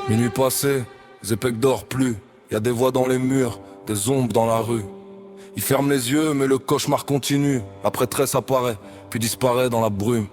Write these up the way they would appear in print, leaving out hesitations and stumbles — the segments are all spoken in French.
Minuit passé, Zepek dort plus. Y a des voix dans les murs, des ombres dans la rue. Il ferme les yeux mais le cauchemar continue. La prêtresse apparaît, puis disparaît dans la brume.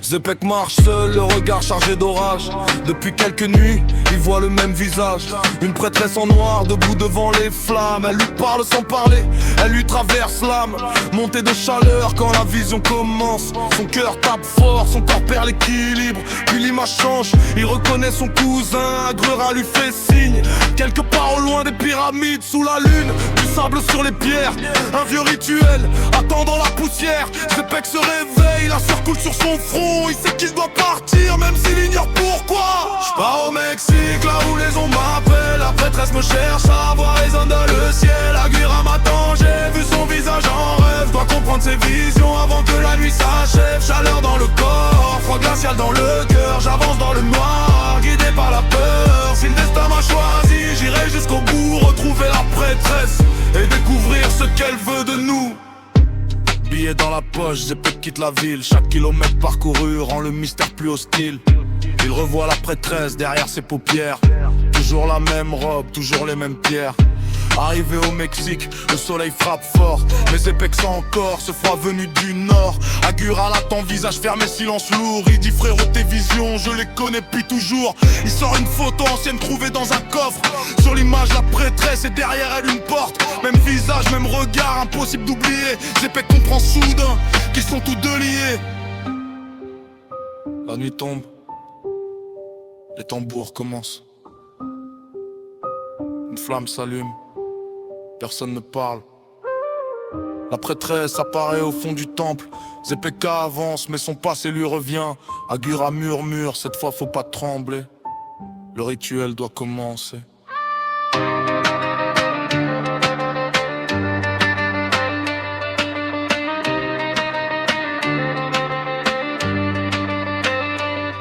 Zepek marche seul, le regard chargé d'orage. Depuis quelques nuits, il voit le même visage. Une prêtresse en noir, debout devant les flammes. Elle lui parle sans parler, elle lui traverse l'âme. Montée de chaleur quand la vision commence. Son cœur tape fort, son corps perd l'équilibre. Puis l'image change, il reconnaît son cousin. Agrera lui fait signe. Quelque part au loin des pyramides, sous la lune, du sable sur les pierres. Un vieux rituel, attendant la poussière. Zepek se réveille, la sueur coule sur son front. Il sait qu'il doit partir même s'il ignore pourquoi. J'pars au Mexique là où les ombres m'appellent. La prêtresse me cherche, sa voix résonne dans le ciel. Aguirre m'attend, j'ai vu son visage en rêve. Dois comprendre ses visions avant que la nuit s'achève. Chaleur dans le corps, froid glacial dans le cœur. J'avance dans le noir, guidé par la peur. Si le destin m'a choisi, j'irai jusqu'au bout. Retrouver la prêtresse et découvrir ce qu'elle veut de nous. Billet dans la poche, Zepek quitte la ville. Chaque kilomètre parcouru rend le mystère plus hostile. Il revoit la prêtresse derrière ses paupières. Toujours la même robe, toujours les mêmes pierres. Arrivé au Mexique, le soleil frappe fort. Mais Zepek sent encore ce froid venu du nord. Agura l'attend, visage fermé, silence lourd. Il dit frérot tes visions, je les connais depuis toujours. Il sort une photo ancienne trouvée dans un coffre. Sur l'image la prêtresse et derrière elle une porte. Même visage, même regard, impossible d'oublier. Zepek comprend soudain qu'ils sont tous deux liés. La nuit tombe, les tambours commencent. Une flamme s'allume, personne ne parle. La prêtresse apparaît au fond du temple. Zepek avance mais son passé lui revient. Agura murmure, cette fois faut pas trembler. Le rituel doit commencer.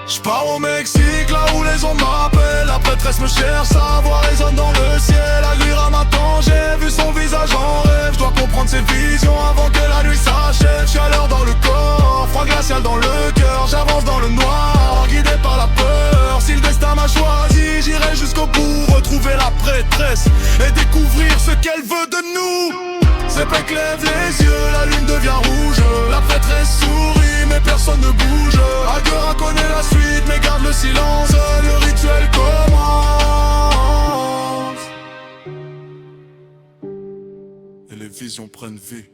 J'pars au Mexique, là où les ombres m'appellent. La prêtresse me cherche, sa voix résonne dans le ciel. Agura m'attend, j'ai vu son visage en rêve. J'dois comprendre ses visions avant que la nuit s'achève. Chaleur dans le corps, froid glacial dans le cœur. J'avance dans le noir, guidé par la peur. Si le destin m'a choisi, j'irai jusqu'au bout. Retrouver la prêtresse et découvrir ce qu'elle veut de nous. Zepek lève les yeux, la lune devient rouge. La prêtresse sourit mais personne ne bouge. Agura connaît la suite mais garde le silence. Le rituel commence et les visions prennent vie.